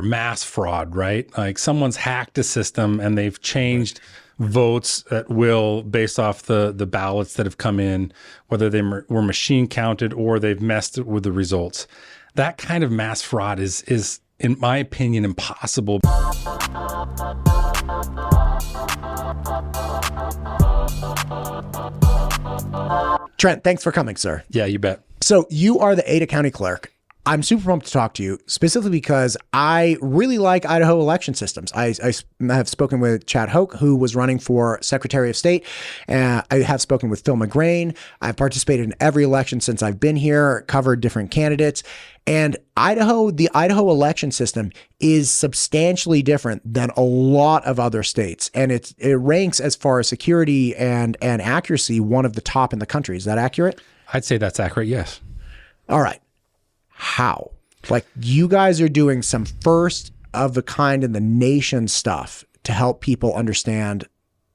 mass fraud, right? Like someone's hacked a system and they've changed votes at will based off the ballots that have come in, whether they were machine counted or they've messed with the results. That kind of mass fraud is in my opinion, impossible. Trent, thanks for coming, sir. Yeah, you bet. So you are the Ada County Clerk. I'm super pumped to talk to you, specifically because I really like Idaho election systems. I have spoken with Chad Hoke, who was running for Secretary of State. I have spoken with Phil McGrain. I've participated in every election since I've been here, covered different candidates. And the Idaho election system is substantially different than a lot of other states. And it ranks, as far as security and accuracy, one of the top in the country. Is that accurate? I'd say that's accurate, yes. All right. How? Like, you guys are doing some first of the kind in the nation stuff to help people understand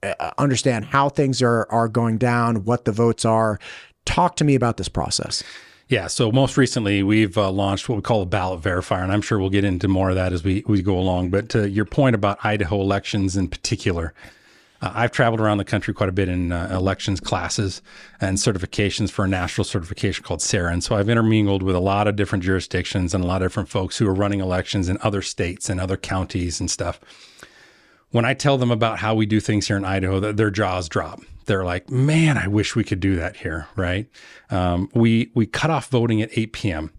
how things are going down, what the votes are. Talk to me about this process. Yeah. So most recently, we've launched what we call a ballot verifier, and I'm sure we'll get into more of that as we go along. But to your point about Idaho elections in particular, I've traveled around the country quite a bit in elections classes and certifications for a national certification called SARA. And so I've intermingled with a lot of different jurisdictions and a lot of different folks who are running elections in other states and other counties and stuff. When I tell them about how we do things here in Idaho, their jaws drop. They're like, man, I wish we could do that here, right? We cut off voting at 8 p.m.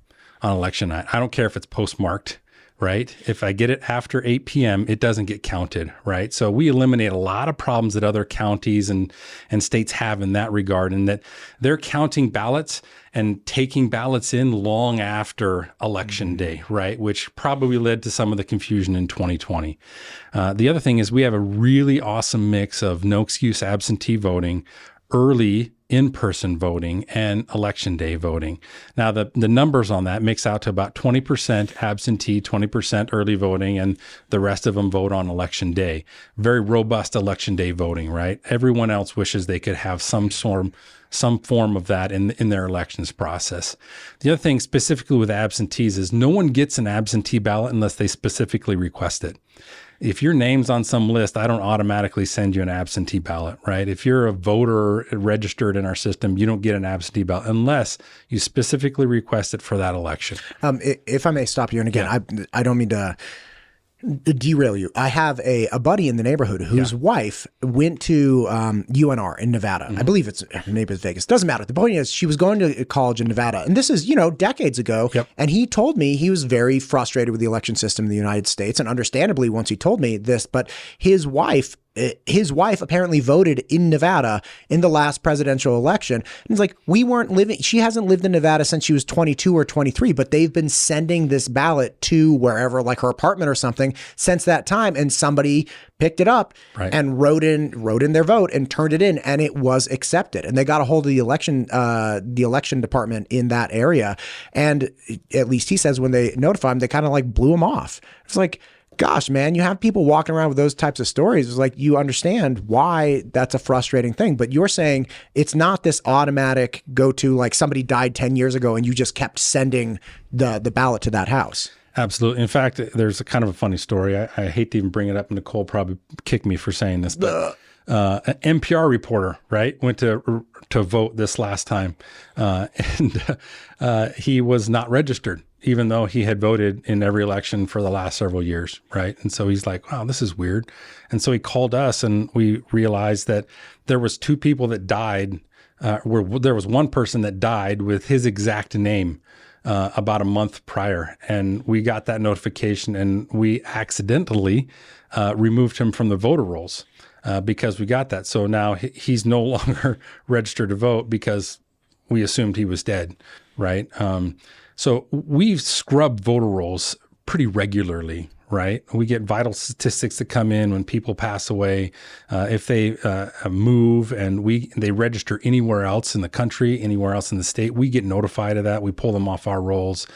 on election night. I don't care if it's postmarked, right? If I get it after 8 p.m., it doesn't get counted, right? So we eliminate a lot of problems that other counties and states have in that regard, and that they're counting ballots and taking ballots in long after election day, right? Which probably led to some of the confusion in 2020. The other thing is we have a really awesome mix of no excuse absentee voting, early in-person voting, and election day voting. Now, the numbers on that mix out to about 20% absentee, 20% early voting, and the rest of them vote on election day. Very robust election day voting, right? Everyone else wishes they could have some form of that in their elections process. The other thing specifically with absentees is no one gets an absentee ballot unless they specifically request it. If your name's on some list, I don't automatically send you an absentee ballot, right? If you're a voter registered in our system, you don't get an absentee ballot unless you specifically request it for that election. If I may stop you, and again, I don't mean to derail you. I have a buddy in the neighborhood whose wife went to UNR in Nevada. I believe maybe it's Vegas. Doesn't matter. The point is, she was going to college in Nevada, and this is decades ago. Yep. And he told me he was very frustrated with the election system in the United States, and understandably, once he told me this, but his wife apparently voted in Nevada in the last presidential election. And it's like, she hasn't lived in Nevada since she was 22 or 23, but they've been sending this ballot to wherever, like her apartment or something, since that time. And somebody picked it up and wrote in their vote and turned it in, and it was accepted. And they got a hold of the election department in that area. And at least he says when they notified him, they kind of like blew him off. It's like, gosh, man, you have people walking around with those types of stories. It's like, you understand why that's a frustrating thing. But you're saying it's not this automatic go to, like somebody died 10 years ago and you just kept sending the ballot to that house. Absolutely. In fact, there's a kind of a funny story. I hate to even bring it up. Nicole probably kicked me for saying this, but an NPR reporter, right, went to vote this last time, and he was not registered, even though he had voted in every election for the last several years, right? And so he's like, wow, this is weird. And so he called us, and we realized that there was two people that died, there was one person that died with his exact name about a month prior. And we got that notification, and we accidentally removed him from the voter rolls because we got that. So now he's no longer registered to vote because we assumed he was dead, right? So we scrub voter rolls pretty regularly, right? We get vital statistics that come in when people pass away, if they move and they register anywhere else in the country, anywhere else in the state. We get notified of that. We pull them off our rolls.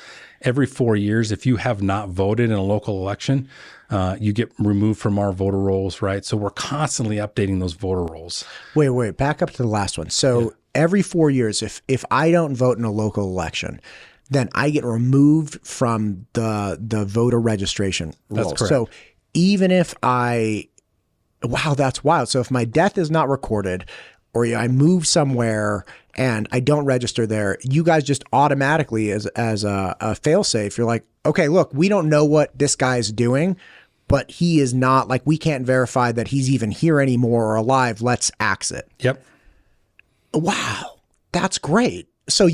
Every 4 years, if you have not voted in a local election, you get removed from our voter rolls, right? So we're constantly updating those voter rolls. Wait, back up to the last one. So every 4 years, if I don't vote in a local election, then I get removed from the voter registration roll. That's correct. So even if wow, that's wild. So if my death is not recorded, or I move somewhere and I don't register there, you guys just automatically, as a failsafe, you're like, okay, look, we don't know what this guy's doing, but he is not, like, we can't verify that he's even here anymore or alive. Let's axe it. Yep. Wow, that's great. So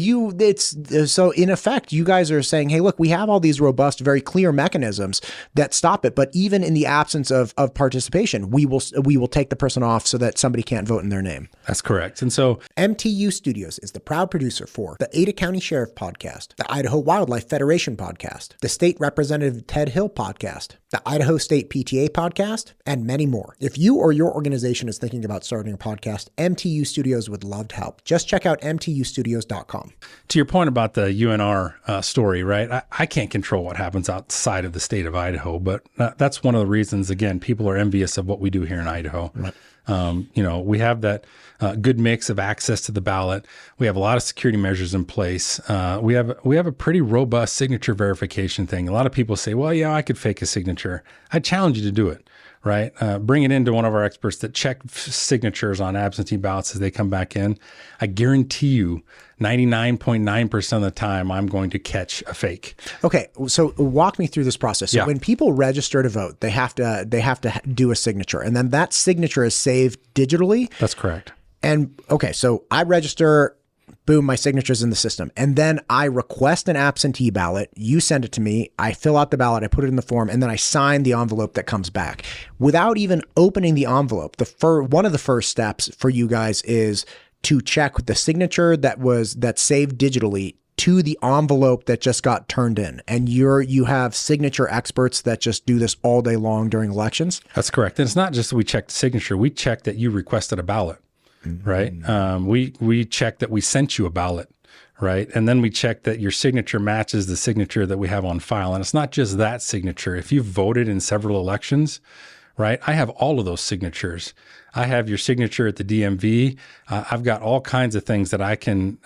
so in effect, you guys are saying, hey, look, we have all these robust, very clear mechanisms that stop it. But even in the absence of participation, we will take the person off so that somebody can't vote in their name. That's correct. And so MTU Studios is the proud producer for the Ada County Sheriff Podcast, the Idaho Wildlife Federation Podcast, the State Representative Ted Hill Podcast, the Idaho State PTA Podcast, and many more. If you or your organization is thinking about starting a podcast, MTU Studios would love to help. Just check out mtustudios.com. To your point about the UNR story, right? I can't control what happens outside of the state of Idaho, but that's one of the reasons, again, people are envious of what we do here in Idaho. Right. We have that good mix of access to the ballot. We have a lot of security measures in place. We have a pretty robust signature verification thing. A lot of people say, well, yeah, I could fake a signature. I challenge you to do it. Right? Bring it into one of our experts that check signatures on absentee ballots as they come back in. I guarantee you 99.9% of the time, I'm going to catch a fake. Okay. So walk me through this process. So when people register to vote, they have to do a signature, and then that signature is saved digitally. That's correct. And okay, so I register, boom, my signature's in the system. And then I request an absentee ballot. You send it to me. I fill out the ballot. I put it in the form, and then I sign the envelope that comes back. Without even opening the envelope, one of the first steps for you guys is to check the signature that's saved digitally to the envelope that just got turned in. And you have signature experts that just do this all day long during elections. That's correct. And it's not just that we check the signature. We check that you requested a ballot. Right. We check that we sent you a ballot. Right. And then we check that your signature matches the signature that we have on file. And it's not just that signature. If you've voted in several elections, right, I have all of those signatures. I have your signature at the DMV. I've got all kinds of things that I can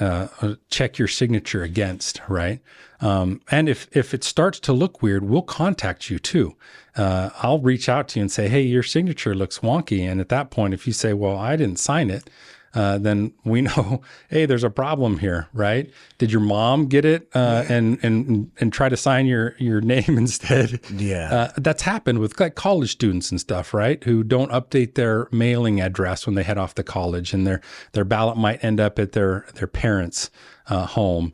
check your signature against. Right. And if it starts to look weird, we'll contact you too. I'll reach out to you and say, hey, your signature looks wonky. And at that point, if you say, well, I didn't sign it, then we know, hey, there's a problem here, right? Did your mom get it and try to sign your name instead? Yeah. That's happened with like college students and stuff, right? Who don't update their mailing address when they head off to college, and their ballot might end up at their parents' home.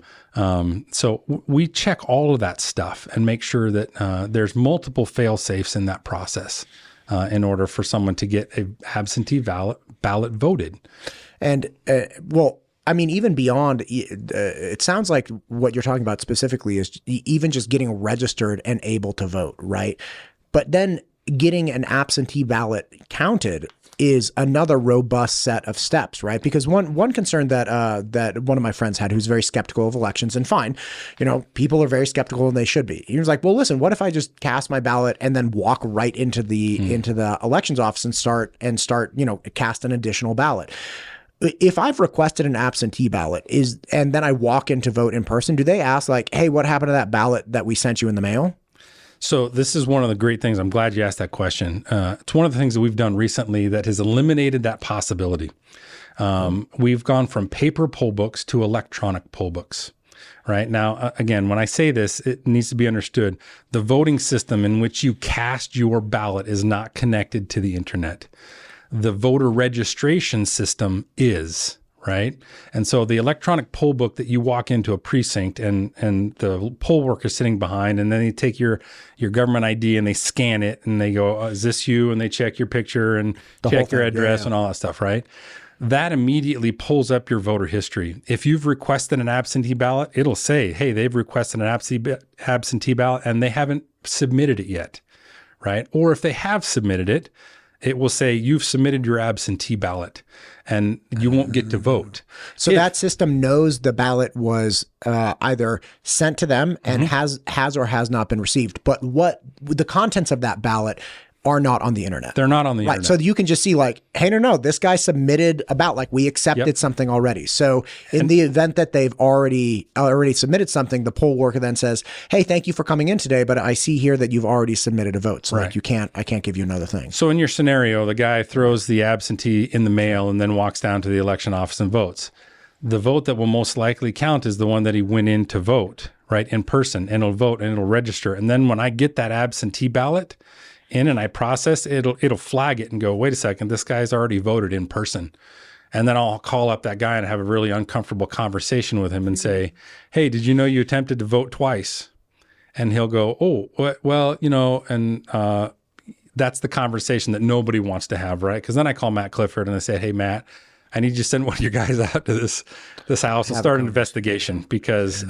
So we check all of that stuff and make sure that there's multiple fail safes in that process in order for someone to get a absentee ballot voted. And well, I mean, even beyond, it sounds like what you're talking about specifically is even just getting registered and able to vote, right? But then getting an absentee ballot counted is another robust set of steps, right? Because one concern that one of my friends had, who's very skeptical of elections, and fine, people are very skeptical and they should be. He was like, well, listen, what if I just cast my ballot and then walk right into the elections office and start cast an additional ballot? If I've requested an absentee ballot and then I walk in to vote in person, do they ask like, hey, what happened to that ballot that we sent you in the mail? So this is one of the great things. I'm glad you asked that question. It's one of the things that we've done recently that has eliminated that possibility. We've gone from paper poll books to electronic poll books. Right now, again, when I say this, it needs to be understood. The voting system in which you cast your ballot is not connected to the internet. The voter registration system is. Right. And so the electronic poll book that you walk into a precinct and the poll worker sitting behind, and then they take your government ID and they scan it and they go, is this you? And they check your picture and check your address and all that stuff. Right. That immediately pulls up your voter history. If you've requested an absentee ballot, it'll say, hey, they've requested an absentee ballot and they haven't submitted it yet. Right. Or if they have submitted it, it will say you've submitted your absentee ballot and you won't get to vote. So that system knows the ballot was either sent to them and has or has not been received. But what the contents of that ballot are not on the internet. They're not on the Right. internet. So you can just see like, hey, no, this guy submitted a ballot. Like we accepted something already. So in the event that they've already submitted something, the poll worker then says, hey, thank you for coming in today, but I see here that you've already submitted a vote. So like I can't give you another thing. So in your scenario, the guy throws the absentee in the mail and then walks down to the election office and votes. The vote that will most likely count is the one that he went in to vote, right, in person, and it'll vote and it'll register. And then when I get that absentee ballot in and I process, it'll flag it and go, wait a second, this guy's already voted in person. And then I'll call up that guy and have a really uncomfortable conversation with him and say, hey, did you know you attempted to vote twice? And he'll go, oh, well, and that's the conversation that nobody wants to have, right? Because then I call Matt Clifford and I say, hey, Matt, I need you to send one of your guys out to this house and start an investigation because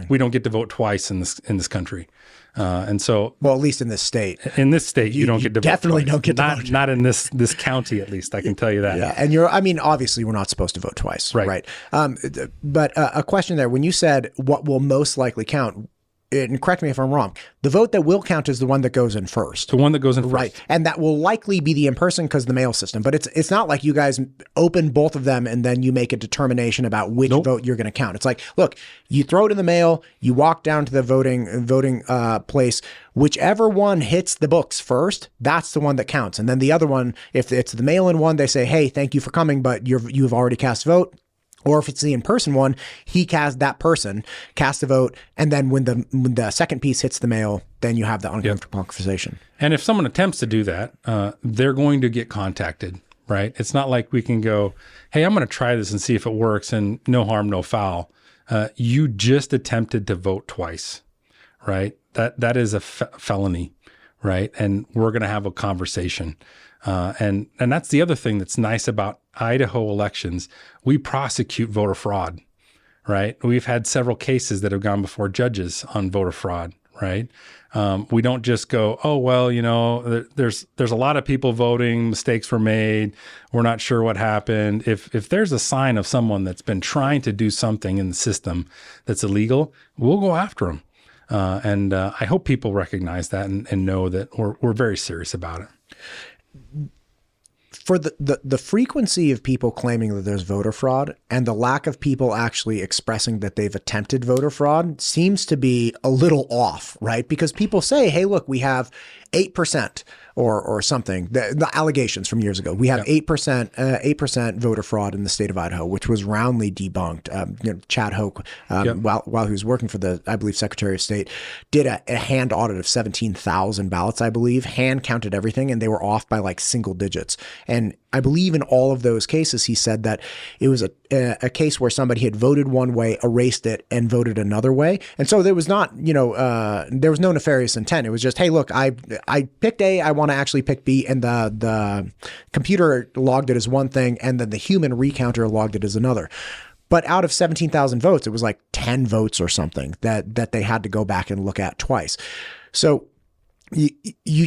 we don't get to vote twice in this country. And so, well, at least in this state, you don't get to definitely vote twice. don't get to vote. Not in this county, at least I can tell you that. Yeah, and obviously we're not supposed to vote twice, right? But a question there: when you said what will most likely count, and correct me if I'm wrong, the vote that will count is the one that goes in first. The one that goes in first. Right. And that will likely be the in-person because of the mail system. But it's not like you guys open both of them and then you make a determination about which vote you're going to count. It's like, look, you throw it in the mail, you walk down to the voting place, whichever one hits the books first, that's the one that counts. And then the other one, if it's the mail-in one, they say, hey, thank you for coming, but you've already cast a vote. Or if it's the in-person one, that person cast a vote, and then when the second piece hits the mail, then you have the uncomfortable conversation. And if someone attempts to do that, they're going to get contacted, right? It's not like we can go, hey, I'm going to try this and see if it works, and no harm, no foul. You just attempted to vote twice, right? That is a felony, right? And we're going to have a conversation. And that's the other thing that's nice about Idaho elections. We prosecute voter fraud, right? We've had several cases that have gone before judges on voter fraud, right? We don't just go, oh, well, there's a lot of people voting, mistakes were made, we're not sure what happened. If there's a sign of someone that's been trying to do something in the system that's illegal, we'll go after them. And I hope people recognize that and know that we're very serious about it. For the frequency of people claiming that there's voter fraud and the lack of people actually expressing that they've attempted voter fraud seems to be a little off, right? Because people say, hey, look, we have 8% or something, the allegations from years ago. We have 8% voter fraud in the state of Idaho, which was roundly debunked. Chad Hoke, while he was working for the, I believe, Secretary of State, did a hand audit of 17,000 ballots, I believe, hand counted everything, and they were off by like single digits. And I believe in all of those cases, he said that it was a case where somebody had voted one way, erased it, and voted another way. And so there was not, there was no nefarious intent. It was just, hey, look, I picked A, I want to actually pick B, and the computer logged it as one thing, and then the human recounter logged it as another. But out of 17,000 votes, it was like 10 votes or something that they had to go back and look at twice. So you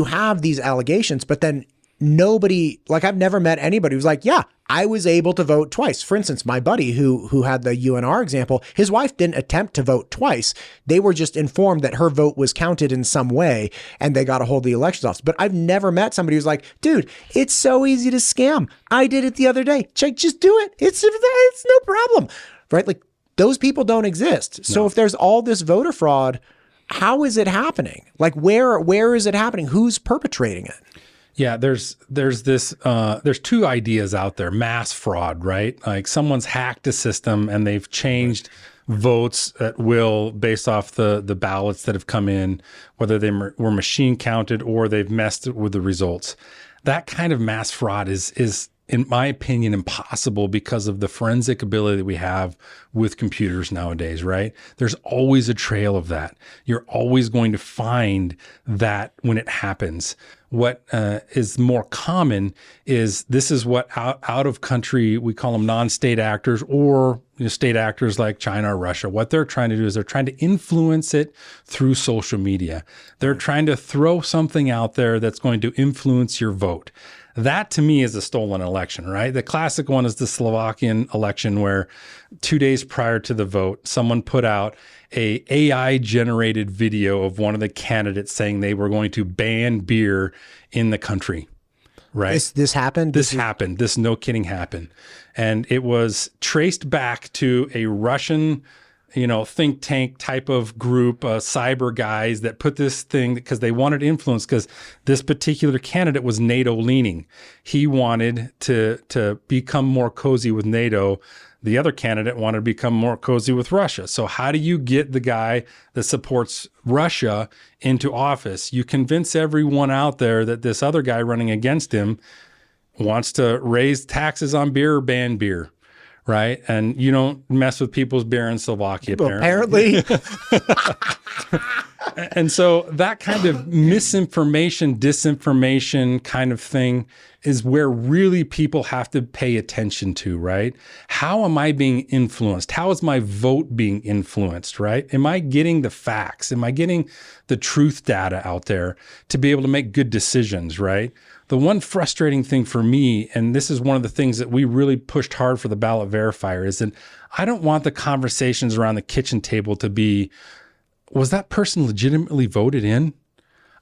have these allegations, but then nobody, like I've never met anybody who's like, yeah, I was able to vote twice. For instance, my buddy who had the UNR example, his wife didn't attempt to vote twice. They were just informed that her vote was counted in some way and they got a hold of the elections office. But I've never met somebody who's like, dude, it's so easy to scam. I did it the other day. Just do it. It's no problem. Right? Like those people don't exist. No. So if there's all this voter fraud, how is it happening? Like where is it happening? Who's perpetrating it? Yeah, there's two ideas out there. Mass fraud, right? Like someone's hacked a system and they've changed votes at will based off the ballots that have come in, whether they were machine counted or they've messed with the results. That kind of mass fraud is in my opinion, impossible because of the forensic ability that we have with computers nowadays, right? There's always a trail of that. You're always going to find that when it happens. What is more common is this is what out of country, we call them non-state actors or state actors like China or Russia. What they're trying to do is they're trying to influence it through social media. They're trying to throw something out there that's going to influence your vote. That to me is a stolen election, right? The classic one is the Slovakian election where 2 days prior to the vote, someone put out a AI generated video of one of the candidates saying they were going to ban beer in the country. Right. This happened? This happened. This no kidding happened. And it was traced back to a Russian, think tank type of group, cyber guys that put this thing because they wanted influence, because this particular candidate was NATO leaning. He wanted to become more cozy with NATO. The other candidate wanted to become more cozy with Russia. So how do you get the guy that supports Russia into office? You convince everyone out there that this other guy running against him wants to raise taxes on beer or ban beer, right? And you don't mess with people's beer in Slovakia, apparently. And so that kind of misinformation, disinformation kind of thing is where really people have to pay attention to, right? How am I being influenced? How is my vote being influenced, right? Am I getting the facts? Am I getting the truth data out there to be able to make good decisions, right? The one frustrating thing for me, and this is one of the things that we really pushed hard for the ballot verifier, is that I don't want the conversations around the kitchen table to be, was that person legitimately voted in?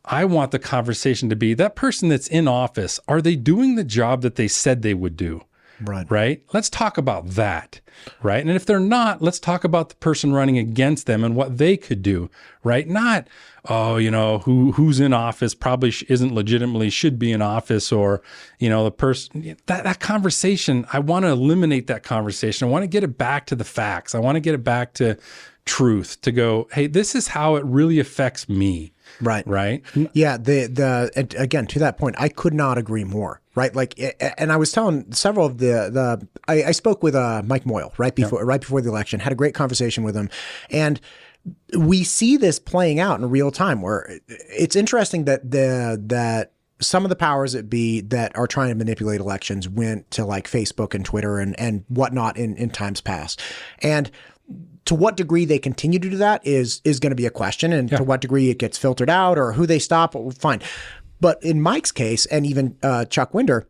I want the conversation to be, that person that's in office, are they doing the job that they said they would do? Right. Let's talk about that. Right. And if they're not, let's talk about the person running against them and what they could do. Right. Not, who's in office probably isn't legitimately should be in office, or, the person, that conversation. I want to eliminate that conversation. I want to get it back to the facts. I want to get it back to truth, to go, hey, this is how it really affects me. Right. Yeah. Again, to that point, I could not agree more. Right. Like, and I was telling several of I spoke with Mike Moyle right before the election, had a great conversation with him. And we see this playing out in real time, where it's interesting that some of the powers that be that are trying to manipulate elections went to like Facebook and Twitter and whatnot in times past. And to what degree they continue to do that is going to be a question, and to what degree it gets filtered out or who they stop, fine. But in Mike's case, and even Chuck Winder,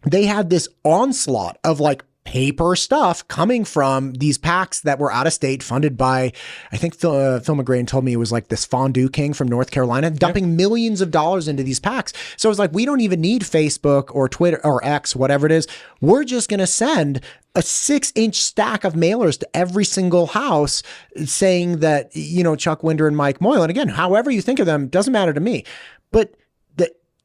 they had this onslaught of like paper stuff coming from these PACs that were out of state, funded by, I think Phil McGrain told me it was like this fondue king from North Carolina, dumping millions of dollars into these PACs. So it's like, we don't even need Facebook or Twitter or X, whatever it is. We're just going to send a 6-inch stack of mailers to every single house saying that, Chuck Winder and Mike Moyle, and again, however you think of them, doesn't matter to me. But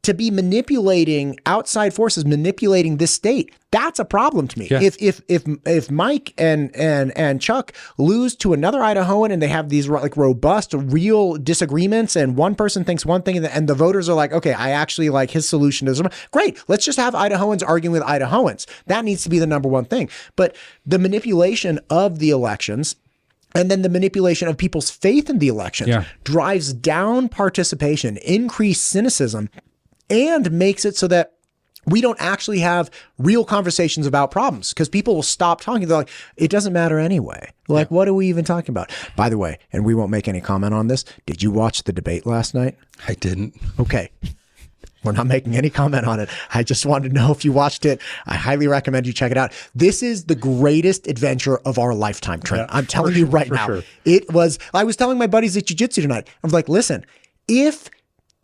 to be manipulating outside forces, manipulating this state, that's a problem to me. Yeah. If Mike and Chuck lose to another Idahoan and they have these like robust, real disagreements, and one person thinks one thing and the voters are like, okay, I actually like his solution to this. Great. Let's just have Idahoans arguing with Idahoans. That needs to be the number one thing. But the manipulation of the elections, and then the manipulation of people's faith in the elections, drives down participation, increased cynicism, and makes it so that we don't actually have real conversations about problems, because people will stop talking. They're like, it doesn't matter anyway. Like, what are we even talking about? By the way, and we won't make any comment on this, did you watch the debate last night? I didn't. Okay. We're not making any comment on it. I just wanted to know if you watched it. I highly recommend you check it out. This is the greatest adventure of our lifetime, Trent. I'm telling you right now. Sure. It was, I was telling my buddies at jiu-jitsu tonight, I was like, listen, if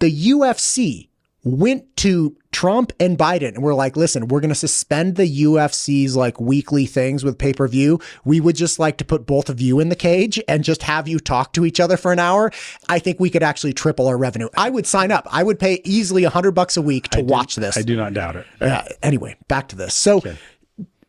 the UFC went to Trump and Biden and we're like, listen, we're going to suspend the UFC's like weekly things with pay-per-view. We would just like to put both of you in the cage and just have you talk to each other for an hour. I think we could actually triple our revenue. I would sign up. I would pay easily $100 a week to watch this. I do not doubt it. Anyway, back to this. So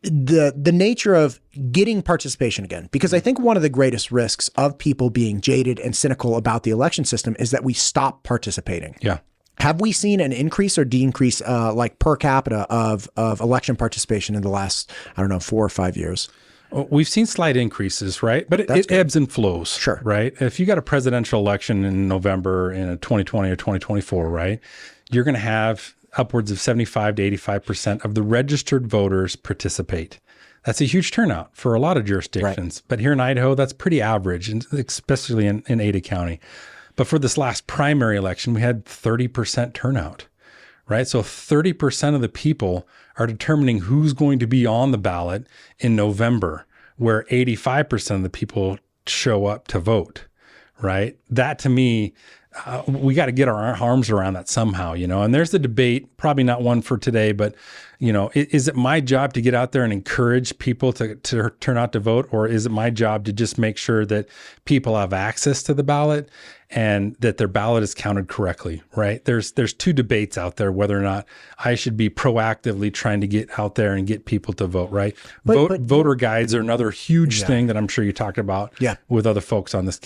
the nature of getting participation again, because I think one of the greatest risks of people being jaded and cynical about the election system is that we stop participating. Yeah. Have we seen an increase or decrease, like per capita of election participation in the last, 4 or 5 years? We've seen slight increases, right? But it ebbs and flows, sure. Right? If you got a presidential election in November in 2020 or 2024, right, you're going to have upwards of 75 to 85% of the registered voters participate. That's a huge turnout for a lot of jurisdictions. Right. But here in Idaho, that's pretty average, and especially in Ada County. But for this last primary election, we had 30% turnout, right? So 30% of the people are determining who's going to be on the ballot in November, where 85% of the people show up to vote, right? That to me, we got to get our arms around that somehow, and there's the debate, probably not one for today, but is it my job to get out there and encourage people to turn out to vote, or is it my job to just make sure that people have access to the ballot and that their ballot is counted correctly, right? There's two debates out there whether or not I should be proactively trying to get out there and get people to vote, right? Voter guides are another huge thing that I'm sure you talked about with other folks on this.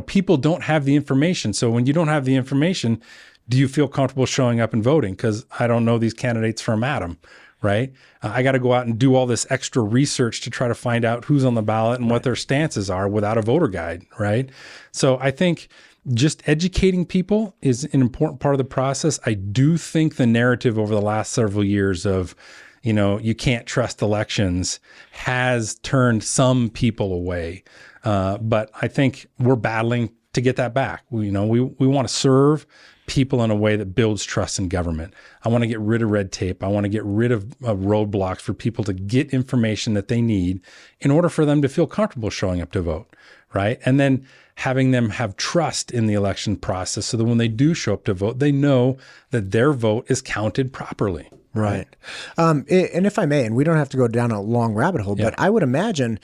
People don't have the information. So when you don't have the information, do you feel comfortable showing up and voting? Because I don't know these candidates from Adam, right? I got to go out and do all this extra research to try to find out who's on the ballot and what their stances are without a voter guide, right? So I think just educating people is an important part of the process. I do think the narrative over the last several years of, you can't trust elections has turned some people away. But I think we're battling to get that back. We want to serve people in a way that builds trust in government. I want to get rid of red tape. I want to get rid of roadblocks for people to get information that they need in order for them to feel comfortable showing up to vote, right? And then having them have trust in the election process so that when they do show up to vote, they know that their vote is counted properly. Right. And if I may, and we don't have to go down a long rabbit hole, but I would imagine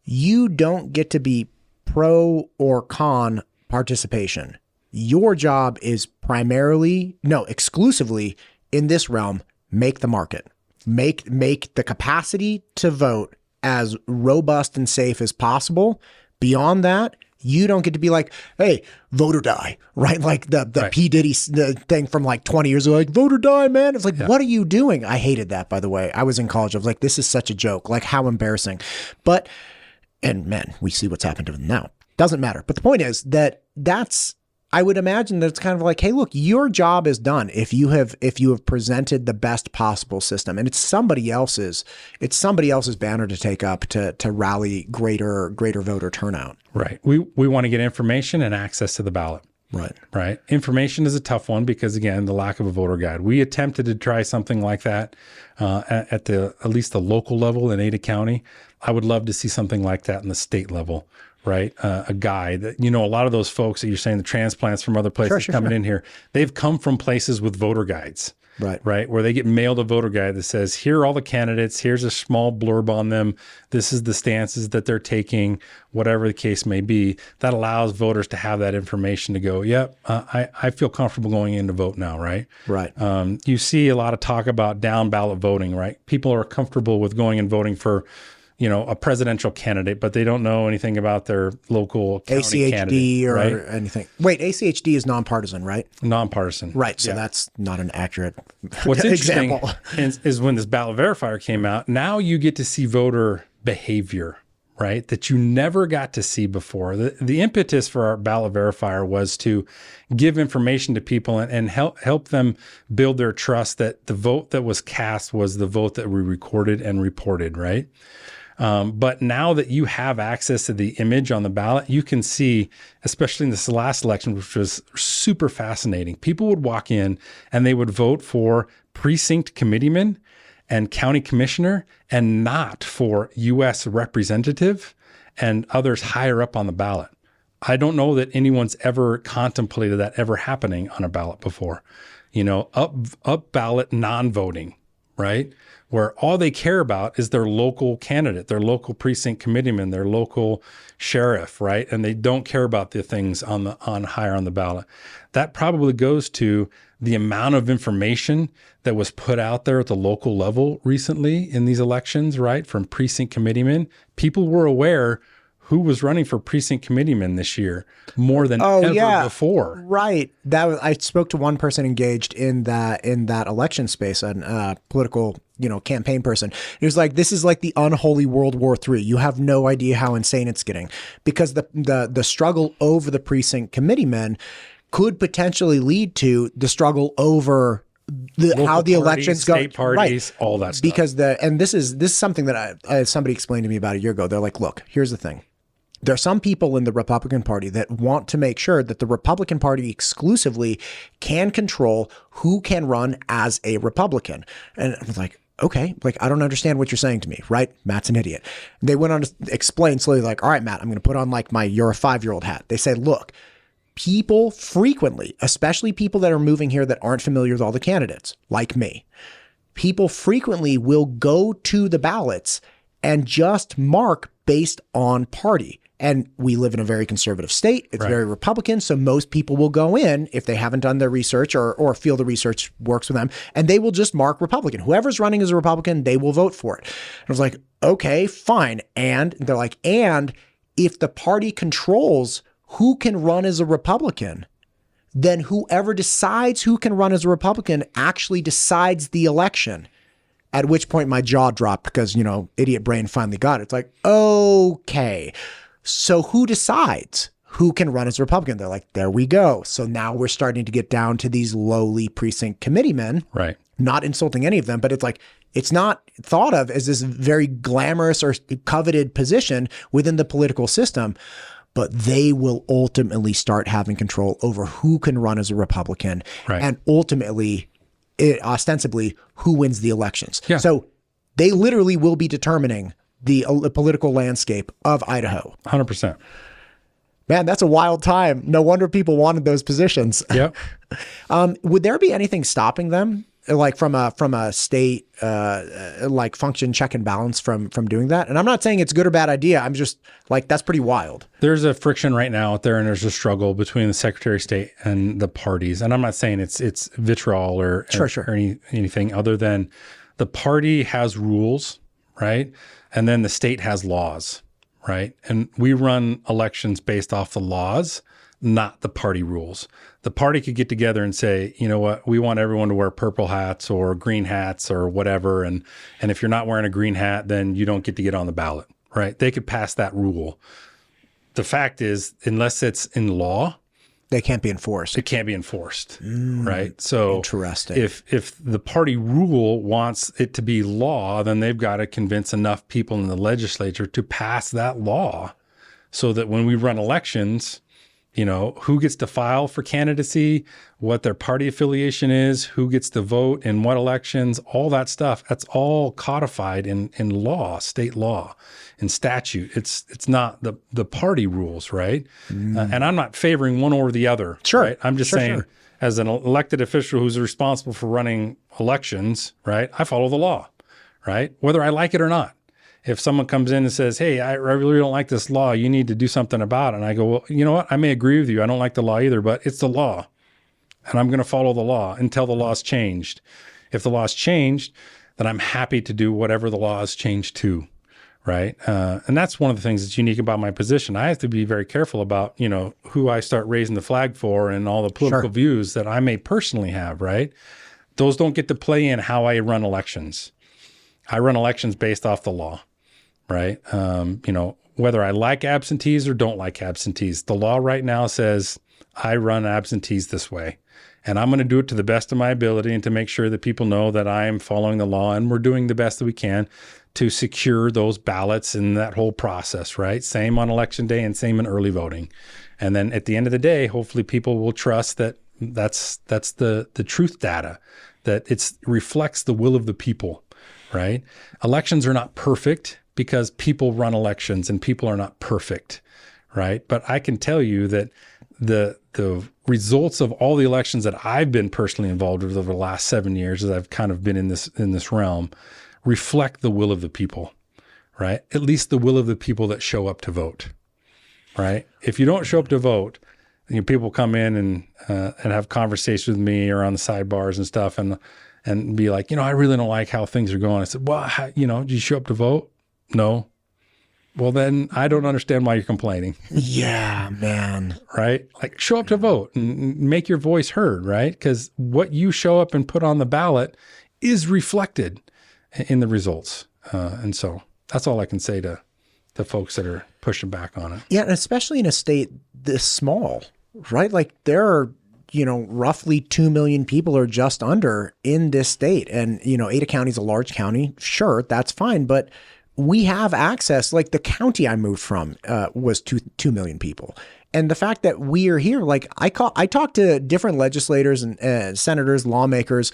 you don't get to be pro or con participation. Your job is exclusively in this realm, make the market, make the capacity to vote as robust and safe as possible. Beyond that, you don't get to be like, hey, vote or die, right? Like the P. Diddy thing from like 20 years ago, like vote or die, man. It's like, what are you doing? I hated that, by the way. I was in college. I was like, this is such a joke. Like, how embarrassing. And man, we see what's happened to them now. Doesn't matter. But the point is I would imagine that it's kind of like, hey, look, your job is done if you have presented the best possible system, and it's somebody else's banner to take up to rally greater voter turnout. Right. We want to get information and access to the ballot. Right. Information is a tough one because, again, the lack of a voter guide. We attempted to try something like that at least the local level in Ada County. I would love to see something like that in the state level. Right. A guide that, a lot of those folks that you're saying, the transplants from other places coming in here, they've come from places with voter guides. Right. Where they get mailed a voter guide that says, here are all the candidates. Here's a small blurb on them. This is the stances that they're taking, whatever the case may be. That allows voters to have that information to go, I feel comfortable going in to vote now. Right. You see a lot of talk about down ballot voting. Right. People are comfortable with going and voting for a presidential candidate, but they don't know anything about their local county ACHD or anything. Wait, ACHD is nonpartisan, right? Nonpartisan. Right. So that's not an accurate What's example. Interesting is when this ballot verifier came out, now you get to see voter behavior, right? That you never got to see before. The impetus for our ballot verifier was to give information to people and help them build their trust that the vote that was cast was the vote that we recorded and reported, right? But now that you have access to the image on the ballot, you can see, especially in this last election, which was super fascinating, people would walk in and they would vote for precinct committeemen and county commissioner and not for U.S. representative and others higher up on the ballot. I don't know that anyone's ever contemplated that ever happening on a ballot before. Up ballot non-voting, right? Where all they care about is their local candidate, their local precinct committeeman, their local sheriff, right? And they don't care about the things on higher on the ballot. That probably goes to the amount of information that was put out there at the local level recently in these elections, right? From precinct committeemen. People were aware who was running for precinct committeeman this year more than ever before. Right. I spoke to one person engaged in that election space, a political, campaign person. He was like, this is like the unholy World War III. You have no idea how insane it's getting, because the struggle over the precinct committeemen could potentially lead to the struggle over how the elections go, state parties, all that stuff. Because this is something that somebody explained to me about a year ago. They're like, look, here's the thing. There are some people in the Republican Party that want to make sure that the Republican Party exclusively can control who can run as a Republican. And I was like, okay, like, I don't understand what you're saying to me, right? Matt's an idiot. They went on to explain slowly, like, all right, Matt, I'm going to put on like my you're a 5-year-old hat. They say, look, people frequently, especially people that are moving here that aren't familiar with all the candidates, like me, people frequently will go to the ballots and just mark based on party. And we live in a very conservative state. It's very Republican. So most people will go in if they haven't done their research or feel the research works for them, and they will just mark Republican. Whoever's running as a Republican, they will vote for it. And I was like, okay, fine. And they're like, and if the party controls who can run as a Republican, then whoever decides who can run as a Republican actually decides the election. At which point my jaw dropped because, idiot brain finally got it. It's like, okay. So who decides who can run as a Republican? They're like, there we go. So now we're starting to get down to these lowly precinct committeemen. Right. Not insulting any of them, but it's like, it's not thought of as this very glamorous or coveted position within the political system, but they will ultimately start having control over who can run as a Republican and ultimately, ostensibly, who wins the elections. Yeah. So they literally will be determining the political landscape of Idaho. 100%. Man, that's a wild time. No wonder people wanted those positions. Yep. Would there be anything stopping them, like from a state like function check and balance from doing that? And I'm not saying it's a good or bad idea. I'm just like, that's pretty wild. There's a friction right now out there, and there's a struggle between the Secretary of State and the parties. And I'm not saying it's vitriol or anything other than the party has rules, right? And then the state has laws, right? And we run elections based off the laws, not the party rules. The party could get together and say, you know what, we want everyone to wear purple hats or green hats or whatever. And if you're not wearing a green hat, then you don't get to get on the ballot, right? They could pass that rule. The fact is, unless it's in law, they can't be enforced. It can't be enforced, right? So interesting. If the party rule wants it to be law, then they've got to convince enough people in the legislature to pass that law so that when we run elections, who gets to file for candidacy, what their party affiliation is, who gets to vote in what elections, all that stuff, that's all codified in law, state law, in statute. It's not the party rules, right? And I'm not favoring one or the other. Sure. Right? I'm just saying, as an elected official who's responsible for running elections, right, I follow the law, right? Whether I like it or not. If someone comes in and says, hey, I really don't like this law, you need to do something about it. And I go, well, you know what? I may agree with you. I don't like the law either, but it's the law. And I'm going to follow the law until the law's changed. If the law's changed, then I'm happy to do whatever the law has changed to, right? And that's one of the things that's unique about my position. I have to be very careful about, who I start raising the flag for and all the political views that I may personally have, right? Those don't get to play in how I run elections. I run elections based off the law. Right. Whether I like absentees or don't like absentees, the law right now says I run absentees this way, and I'm going to do it to the best of my ability and to make sure that people know that I am following the law and we're doing the best that we can to secure those ballots and that whole process. Right. Same on election day and same in early voting. And then at the end of the day, hopefully people will trust that that's the truth data, that it reflects the will of the people. Right. Elections are not perfect, because people run elections and people are not perfect, right? But I can tell you that the results of all the elections that I've been personally involved with over the last 7 years, as I've kind of been in this realm, reflect the will of the people, right? At least the will of the people that show up to vote, right? If you don't show up to vote, people come in and have conversations with me or on the sidebars and stuff, and be like, I really don't like how things are going. I said, well, did you show up to vote? No. Well, then I don't understand why you're complaining. Yeah, man. Right? Like, show up to vote and make your voice heard, right? Because what you show up and put on the ballot is reflected in the results. And so that's all I can say to the folks that are pushing back on it. Yeah, and especially in a state this small, right? Like, there are, roughly 2 million people or just under in this state. And, Ada County is a large county. Sure, that's fine. But we have access. Like the county I moved from was 2 million people. And the fact that we are here, like I talk to different legislators and senators, lawmakers,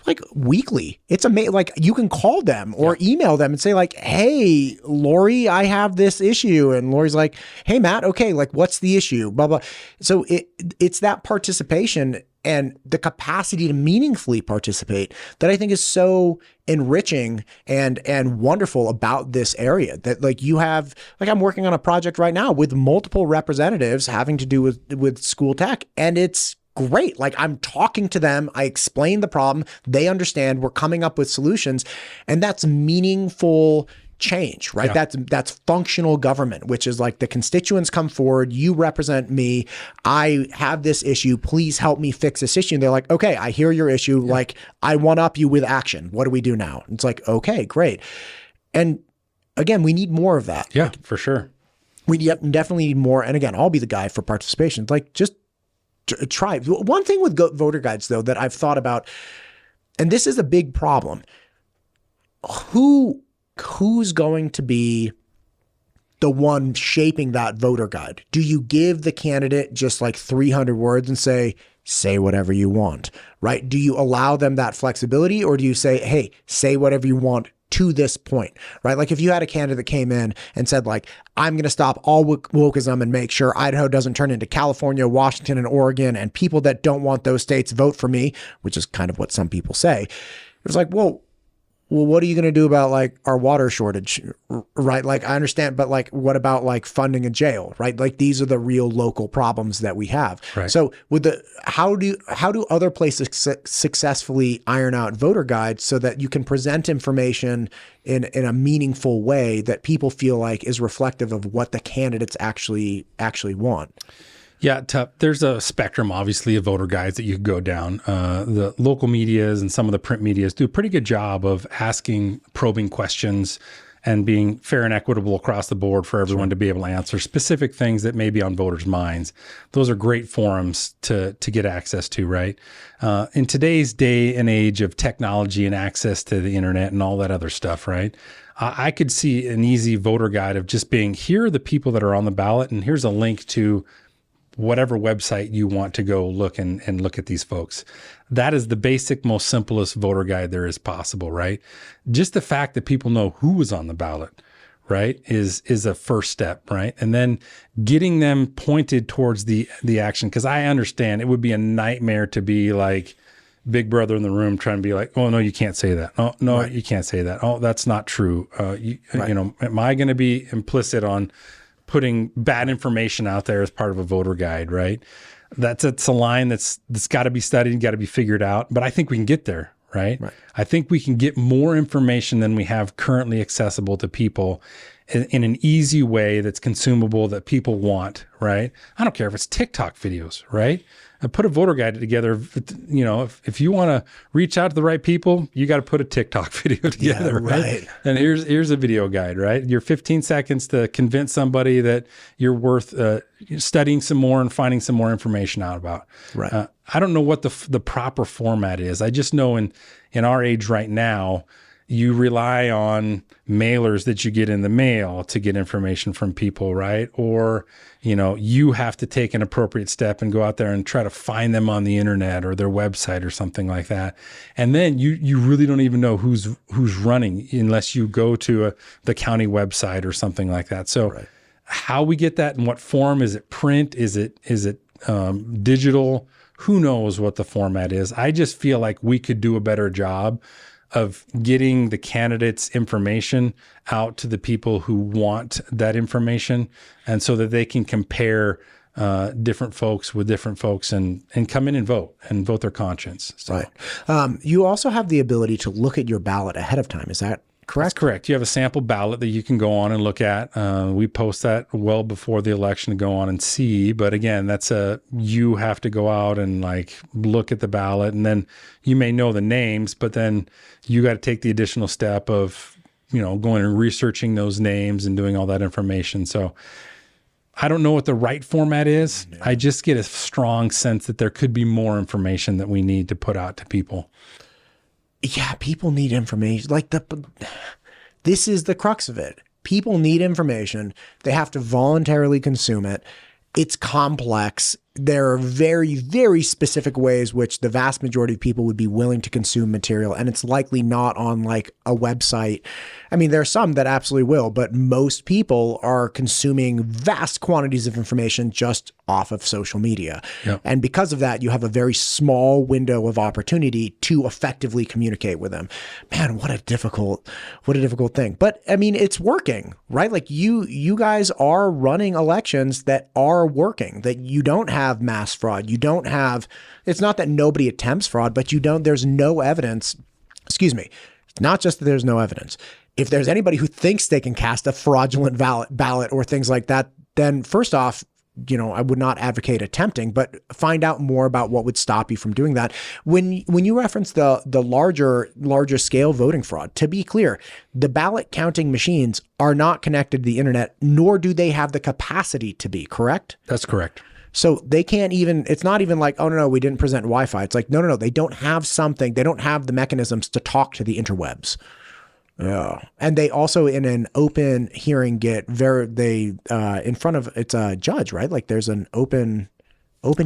like weekly. It's amazing. Like you can call them or email them and say like, hey, Lori, I have this issue. And Lori's like, hey, Matt, okay, like what's the issue? Blah, blah. So it's that participation and the capacity to meaningfully participate that I think is so enriching and wonderful about this area. That like you have, like I'm working on a project right now with multiple representatives having to do with school tech, and it's great. Like I'm talking to them, I explain the problem, they understand, we're coming up with solutions, and that's meaningful change, right? Yeah. That's functional government, which is like the constituents come forward, you represent me, I have this issue, please help me fix this issue. And they're like, okay, I hear your issue. Yeah. Like I one up you with action. What do we do now? It's like, okay, great. And again, we need more of that. Yeah, like, for sure. We definitely need more. And again, I'll be the guy for participation. It's like just try. One thing with voter guides though, that I've thought about, and this is a big problem, who's going to be the one shaping that voter guide? Do you give the candidate just like 300 words and say whatever you want, right? Do you allow them that flexibility, or do you say, hey, say whatever you want to this point, right? Like if you had a candidate that came in and said like, I'm going to stop all wokeism and make sure Idaho doesn't turn into California, Washington, and Oregon, and people that don't want those states vote for me, which is kind of what some people say. It was like, well, what are you going to do about like our water shortage, right? Like I understand, but like, what about like funding a jail, right? Like these are the real local problems that we have. Right. So how do other places successfully iron out voter guides so that you can present information in a meaningful way that people feel like is reflective of what the candidates actually want? Yeah, there's a spectrum, obviously, of voter guides that you could go down. The local medias and some of the print medias do a pretty good job of asking probing questions and being fair and equitable across the board for everyone to be able to answer specific things that may be on voters' minds. Those are great forums to get access to, right? In today's day and age of technology and access to the internet and all that other stuff, right? I could see an easy voter guide of just being, here are the people that are on the ballot, and here's a link to whatever website you want to go look and look at these folks. That is the basic, most simplest voter guide there is possible, right? Just the fact that people know who was on the ballot, right, is a first step, right? And then getting them pointed towards the action, because I understand it would be a nightmare to be like Big Brother in the room trying to be like, oh, no, you can't say that. Oh, no, right. You can't say that. Oh, that's not true. You know, am I going to be implicit on putting bad information out there as part of a voter guide, right? It's a line that's got to be studied, got to be figured out. But I think we can get there, right? I think we can get more information than we have currently accessible to people in an easy way that's consumable, that people want, right? I don't care if it's TikTok videos, right? I put a voter guide together. You know, if you want to reach out to the right people, you got to put a TikTok video together, right? And here's a video guide, right? Your 15 seconds to convince somebody that you're worth studying some more and finding some more information out about. Right. I don't know what the proper format is. I just know in our age right now, you rely on mailers that you get in the mail to get information from people, right? Or, you know, you have to take an appropriate step and go out there and try to find them on the internet or their website or something like that. And then you really don't even know who's running unless you go to the county website or something like that. So how we get that, in what form? Is it print? Is it digital? Who knows what the format is? I just feel like we could do a better job of getting the candidates' information out to the people who want that information, and so that they can compare different folks with different folks and come in and vote their conscience. So. Right. You also have the ability to look at your ballot ahead of time. Is that correct? That's correct. You have a sample ballot that you can go on and look at. We post that well before the election to go on and see. But again, you have to go out and like look at the ballot, and then you may know the names, but then you got to take the additional step of, you know, going and researching those names and doing all that information. So I don't know what the right format is. No. I just get a strong sense that there could be more information that we need to put out to people. Yeah, people need information. Like This is the crux of it. People need information. They have to voluntarily consume it. It's complex. There are very, very specific ways which the vast majority of people would be willing to consume material, and it's likely not on like a website. I mean, there are some that absolutely will, but most people are consuming vast quantities of information just off of social media. Yep. And because of that, you have a very small window of opportunity to effectively communicate with them. Man, what a difficult thing. But I mean, it's working, right? Like you guys are running elections that are working, that you don't have mass fraud. You don't have, it's not that nobody attempts fraud, but there's no evidence. Excuse me. It's not just that there's no evidence. If there's anybody who thinks they can cast a fraudulent ballot or things like that, then first off, I would not advocate attempting, but find out more about what would stop you from doing that. When you reference the larger scale voting fraud, to be clear, the ballot counting machines are not connected to the internet, nor do they have the capacity to be, correct? That's correct. So they can't even, it's not even like, oh, no, we didn't present Wi-Fi. It's like, no, they don't have something. They don't have the mechanisms to talk to the interwebs. Yeah. And they also, in an open hearing, in front of, it's a judge, right? Like there's an open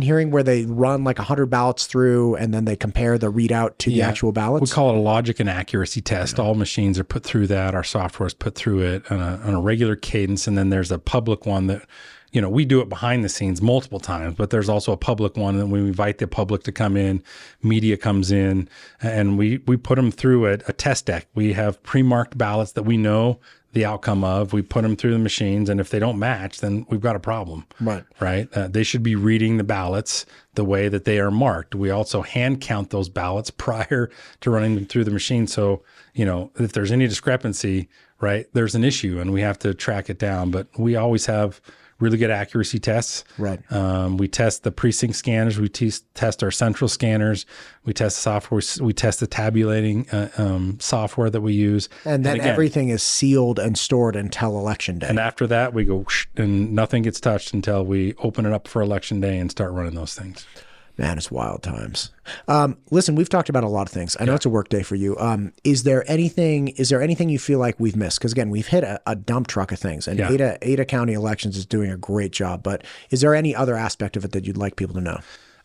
hearing where they run like 100 ballots through and then they compare the readout to the actual ballots. We call it a logic and accuracy test. All machines are put through that. Our software is put through it on a regular cadence. And then there's a public one that, we do it behind the scenes multiple times, but there's also a public one that we invite the public to come in, media comes in, and we put them through a test deck. We have pre-marked ballots that we know the outcome of. We put them through the machines, and if they don't match, then we've got a problem. Right? They should be reading the ballots the way that they are marked. We also hand count those ballots prior to running them through the machine. So, if there's any discrepancy, right, there's an issue, and we have to track it down. But we always have really good accuracy tests. Right. We test the precinct scanners. We test our central scanners. We test the software. We test the tabulating software that we use. And then everything is sealed and stored until election day. And after that, we go whoosh, and nothing gets touched until we open it up for election day and start running those things. Man, it's wild times. Listen, we've talked about a lot of things. I know it's a work day for you. Is there anything you feel like we've missed? Because again, we've hit a dump truck of things, and Ada County Elections is doing a great job. But is there any other aspect of it that you'd like people to know?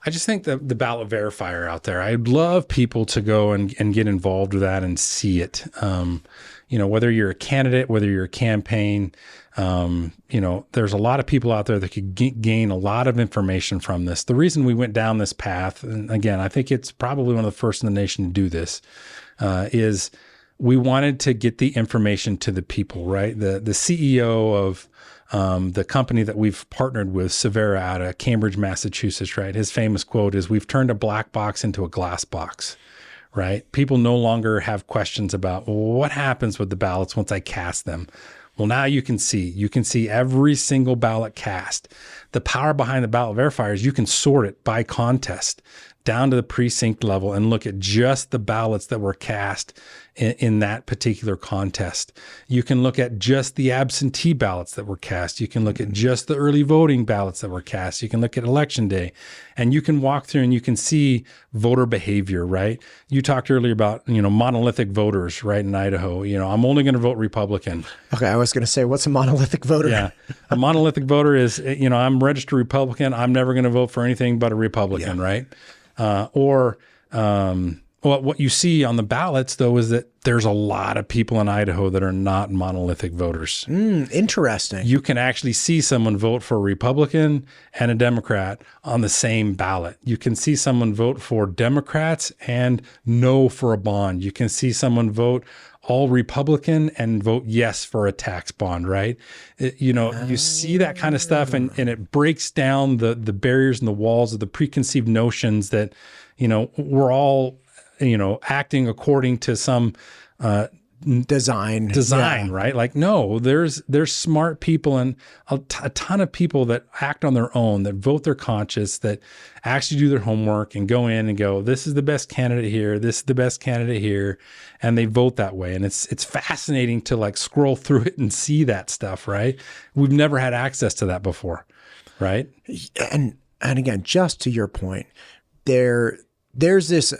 I just think that the ballot verifier out there, I'd love people to go and get involved with that and see it. Whether you're a candidate, whether you're a campaign, there's a lot of people out there that could gain a lot of information from this. The reason we went down this path, and again, I think it's probably one of the first in the nation to do this, is we wanted to get the information to the people, right? The CEO of the company that we've partnered with, Severa, out of Cambridge, Massachusetts, right? His famous quote is, "We've turned a black box into a glass box." Right? People no longer have questions about, well, what happens with the ballots once I cast them? Well, now you can see every single ballot cast. The power behind the ballot verifier is you can sort it by contest down to the precinct level and look at just the ballots that were cast in that particular contest. You can look at just the absentee ballots that were cast. You can look at just the early voting ballots that were cast. You can look at election day, and you can walk through and you can see voter behavior, right? You talked earlier about, monolithic voters, right, in Idaho. I'm only going to vote Republican. Okay, I was going to say, what's a monolithic voter? Yeah, a monolithic voter is, I'm registered Republican. I'm never going to vote for anything but a Republican, right? What you see on the ballots, though, is that there's a lot of people in Idaho that are not monolithic voters. Interesting. You can actually see someone vote for a Republican and a Democrat on the same ballot. You can see someone vote for Democrats and no for a bond. You can see someone vote all Republican and vote yes for a tax bond, right? You see that kind of stuff, and it breaks down the barriers and the walls of the preconceived notions that, we're all, acting according to some design, right? Like, no, there's smart people and a ton of people that act on their own, that vote their conscience, that actually do their homework and go in and go, this is the best candidate here, this is the best candidate here, and they vote that way. And it's fascinating to like scroll through it and see that stuff, right? We've never had access to that before, right? And again, just to your point, there's this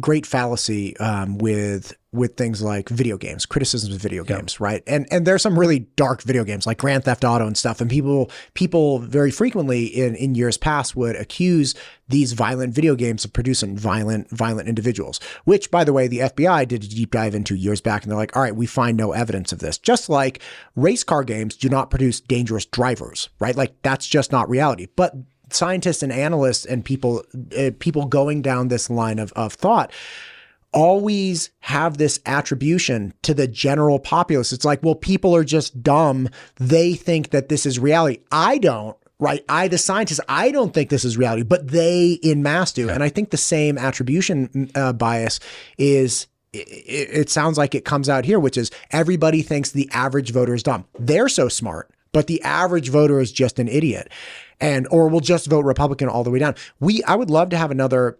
great fallacy with with things like video games, criticisms of video games, right? And there's some really dark video games like Grand Theft Auto and stuff. And people very frequently in years past would accuse these violent video games of producing violent individuals, which, by the way, the FBI did a deep dive into years back. And they're like, all right, we find no evidence of this. Just like race car games do not produce dangerous drivers, right? Like that's just not reality. But scientists and analysts and people going down this line of thought always have this attribution to the general populace. It's like, well, people are just dumb. They think that this is reality. I don't. Right. The scientists, I don't think this is reality, but they in mass do. And I think the same attribution bias is, it sounds like it comes out here, which is everybody thinks the average voter is dumb. They're so smart, but the average voter is just an idiot or will just vote Republican all the way down. I would love to have another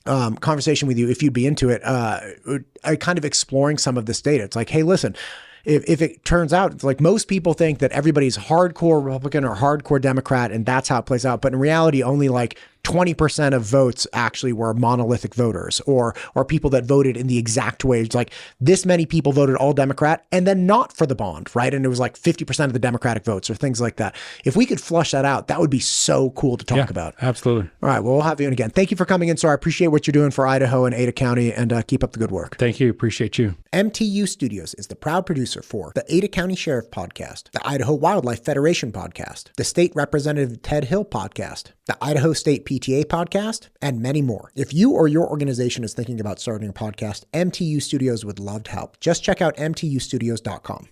conversation with you if you'd be into it, kind of exploring some of this data. It's like, hey, listen, if it turns out, it's like most people think that everybody's hardcore Republican or hardcore Democrat, and that's how it plays out. But in reality, only like 20% of votes actually were monolithic voters or people that voted in the exact way. It's like this many people voted all Democrat and then not for the bond, right? And it was like 50% of the Democratic votes or things like that. If we could flush that out, that would be so cool to talk about. Absolutely. All right. Well, we'll have you in again. Thank you for coming in, sir. I appreciate what you're doing for Idaho and Ada County, and keep up the good work. Thank you. Appreciate you. MTU Studios is the proud producer for the Ada County Sheriff Podcast, the Idaho Wildlife Federation Podcast, the State Representative Ted Hill Podcast, the Idaho State PTA Podcast, and many more. If you or your organization is thinking about starting a podcast, MTU Studios would love to help. Just check out mtustudios.com.